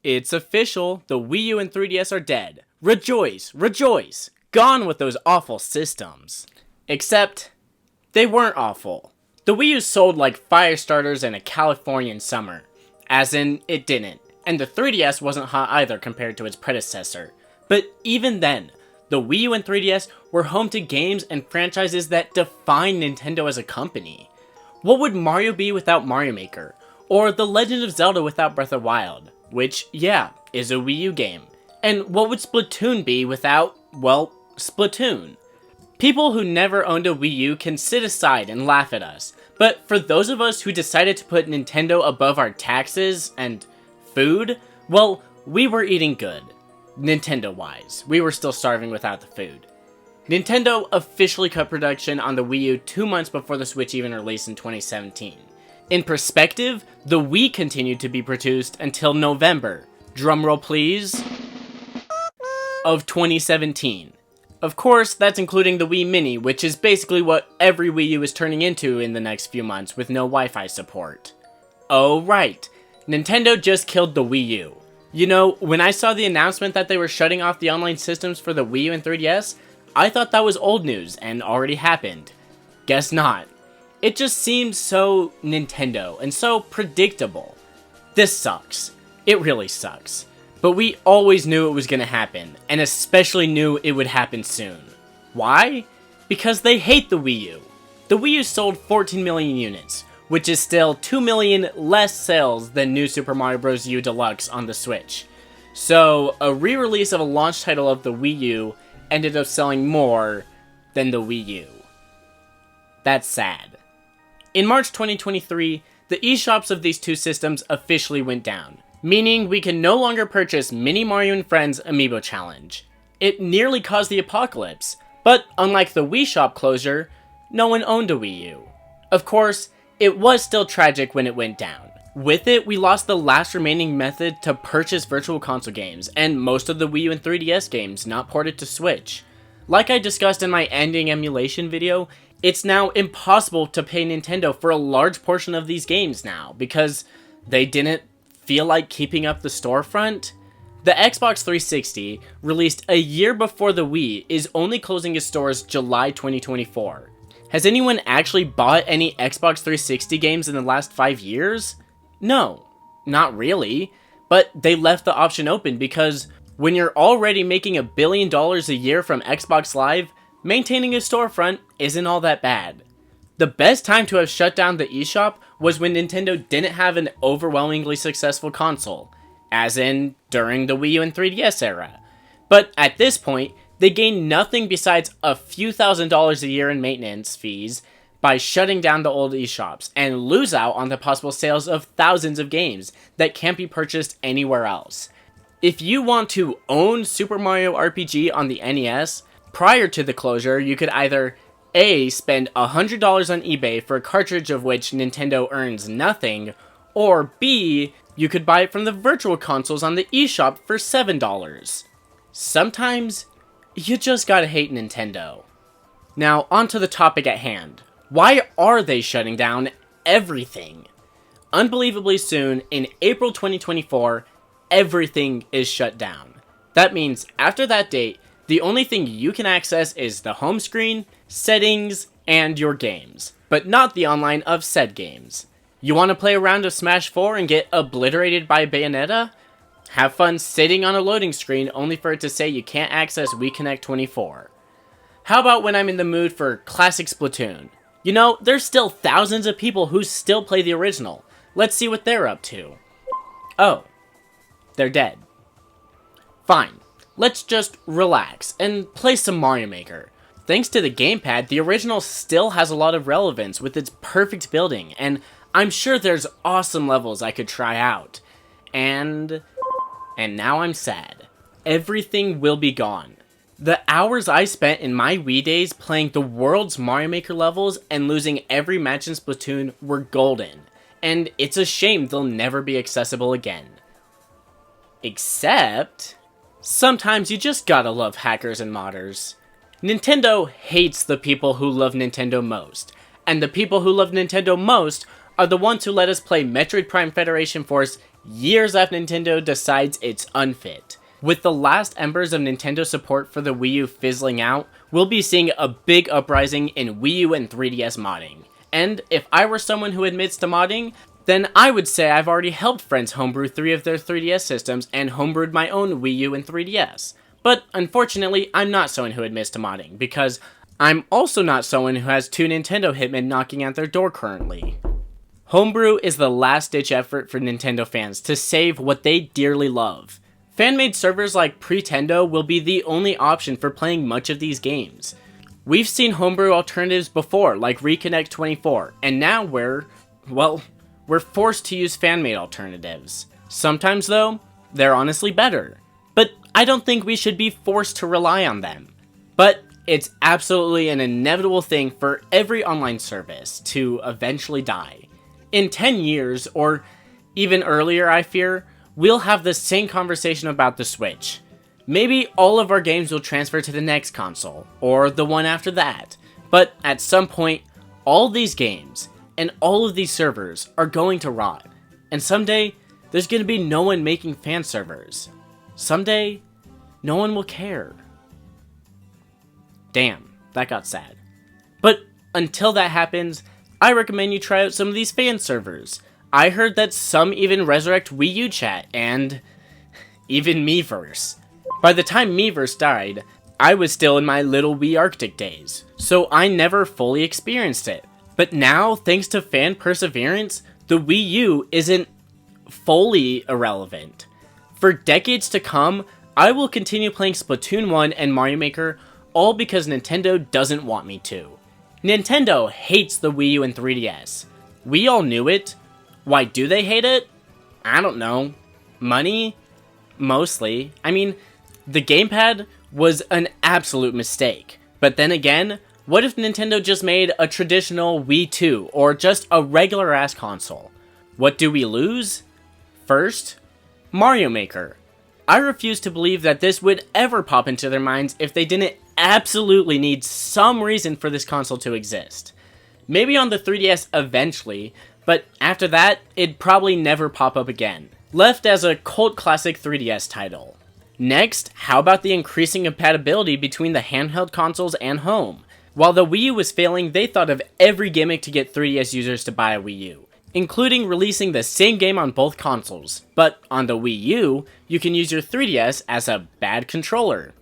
It's official, the Wii U and 3DS are dead. Rejoice, rejoice! Gone with those awful systems. Except, they weren't awful. The Wii U sold like fire starters in a Californian summer. As in, it didn't. And the 3DS wasn't hot either compared to its predecessor. But even then, the Wii U and 3DS were home to games and franchises that define Nintendo as a company. What would Mario be without Mario Maker? Or The Legend of Zelda without Breath of the Wild? Which, yeah, is a Wii U game. And what would Splatoon be without, well, Splatoon? People who never owned a Wii U can sit aside and laugh at us. But for those of us who decided to put Nintendo above our taxes and food, well, we were eating good. Nintendo-wise. We were still starving without the food. Nintendo officially cut production on the Wii U 2 months before the Switch even released in 2017. In perspective, the Wii continued to be produced until November, drumroll please, of 2017. Of course, that's including the Wii Mini, which is basically what every Wii U is turning into in the next few months with no Wi-Fi support. Oh right, Nintendo just killed the Wii U. You know, when I saw the announcement that they were shutting off the online systems for the Wii U and 3DS, I thought that was old news and already happened. Guess not. It just seems so Nintendo and so predictable. This sucks. It really sucks. But we always knew it was gonna happen, and especially knew it would happen soon. Why? Because they hate the Wii U. The Wii U sold 14 million units, which is still 2 million less sales than New Super Mario Bros. U Deluxe on the Switch. So, a re-release of a launch title of the Wii U ended up selling more than the Wii U. That's sad. In March 2023, the eShops of these two systems officially went down, meaning we can no longer purchase Mini Mario and Friends Amiibo Challenge. It nearly caused the apocalypse, but unlike the Wii Shop closure, no one owned a Wii U. Of course, it was still tragic when it went down. With it, we lost the last remaining method to purchase Virtual Console games, and most of the Wii U and 3DS games not ported to Switch. Like I discussed in my ending emulation video, it's now impossible to pay Nintendo for a large portion of these games now, because they didn't feel like keeping up the storefront. The Xbox 360, released a year before the Wii, is only closing its doors July 2024. Has anyone actually bought any Xbox 360 games in the last 5 years? No, not really, but they left the option open because when you're already making $1 billion a year from Xbox Live, maintaining a storefront isn't all that bad. The best time to have shut down the eShop was when Nintendo didn't have an overwhelmingly successful console, as in during the Wii U and 3DS era. But at this point, they gained nothing besides a few $1,000s a year in maintenance fees by shutting down the old eShops, and lose out on the possible sales of thousands of games that can't be purchased anywhere else. If you want to own Super Mario RPG on the NES, prior to the closure, you could either A, spend $100 on eBay for a cartridge of which Nintendo earns nothing, or B, you could buy it from the Virtual Consoles on the eShop for $7. Sometimes, you just gotta hate Nintendo. Now, onto the topic at hand. Why are they shutting down everything? Unbelievably soon, in April 2024, everything is shut down. That means, after that date, the only thing you can access is the home screen, settings, and your games, but not the online of said games. You want to play a round of Smash 4 and get obliterated by Bayonetta? Have fun sitting on a loading screen only for it to say you can't access Wii Connect 24. How about when I'm in the mood for classic Splatoon? You know, there's still thousands of people who still play the original. Let's see what they're up to. Oh, they're dead. Fine. Let's just relax and play some Mario Maker. Thanks to the gamepad, the original still has a lot of relevance with its perfect building, and I'm sure there's awesome levels I could try out. And now I'm sad. Everything will be gone. The hours I spent in my Wii days playing the world's Mario Maker levels and losing every match in Splatoon were golden, and it's a shame they'll never be accessible again. Except, sometimes you just gotta love hackers and modders. Nintendo hates the people who love Nintendo most, and the people who love Nintendo most are the ones who let us play Metroid Prime Federation Force years after Nintendo decides it's unfit. With the last embers of Nintendo support for the Wii U fizzling out, we'll be seeing a big uprising in Wii U and 3DS modding. And if I were someone who admits to modding, then I would say I've already helped friends homebrew 3 of their 3DS systems and homebrewed my own Wii U and 3DS. But unfortunately, I'm not someone who admits to modding, because I'm also not someone who has 2 Nintendo hitmen knocking at their door currently. Homebrew is the last-ditch effort for Nintendo fans to save what they dearly love. Fan-made servers like Pretendo will be the only option for playing much of these games. We've seen homebrew alternatives before, like Reconnect 24, and now we're forced to use fan-made alternatives. Sometimes, though, they're honestly better. But I don't think we should be forced to rely on them. But it's absolutely an inevitable thing for every online service to eventually die. In 10 years, or even earlier I fear, we'll have the same conversation about the Switch. Maybe all of our games will transfer to the next console, or the one after that. But at some point, all these games and all of these servers are going to rot. And someday, there's going to be no one making fan servers. Someday, no one will care. Damn, that got sad. But until that happens, I recommend you try out some of these fan servers. I heard that some even resurrect Wii U chat, and even Miiverse. By the time Miiverse died, I was still in my little Wii Arctic days, so I never fully experienced it. But now, thanks to fan perseverance, the Wii U isn't fully irrelevant. For decades to come, I will continue playing Splatoon 1 and Mario Maker, all because Nintendo doesn't want me to. Nintendo hates the Wii U and 3DS. We all knew it. Why do they hate it? I don't know. Money? Mostly. I mean, the gamepad was an absolute mistake. But then again, what if Nintendo just made a traditional Wii 2 or just a regular ass console? What do we lose? First, Mario Maker. I refuse to believe that this would ever pop into their minds if they didn't absolutely need some reason for this console to exist. Maybe on the 3DS eventually, but after that, it'd probably never pop up again. Left as a cult classic 3DS title. Next, how about the increasing compatibility between the handheld consoles and home? While the Wii U was failing, they thought of every gimmick to get 3DS users to buy a Wii U, including releasing the same game on both consoles. But on the Wii U, you can use your 3DS as a bad controller.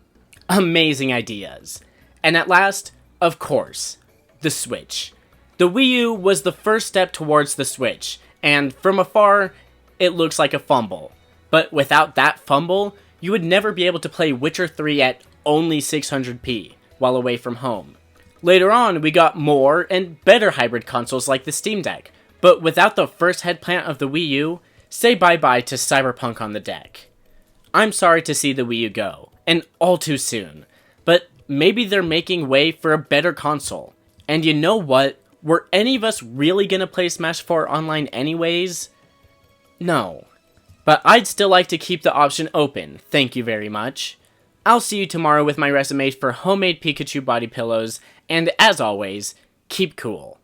Amazing ideas. And at last, of course, the Switch. The Wii U was the first step towards the Switch, and from afar, it looks like a fumble. But without that fumble, you would never be able to play Witcher 3 at only 600p while away from home. Later on, we got more and better hybrid consoles like the Steam Deck, but without the first headplant of the Wii U, say bye-bye to Cyberpunk on the deck. I'm sorry to see the Wii U go, and all too soon, but maybe they're making way for a better console. And you know what? Were any of us really gonna play Smash 4 online anyways? No. But I'd still like to keep the option open, thank you very much. I'll see you tomorrow with my resume for homemade Pikachu body pillows, and as always, keep cool.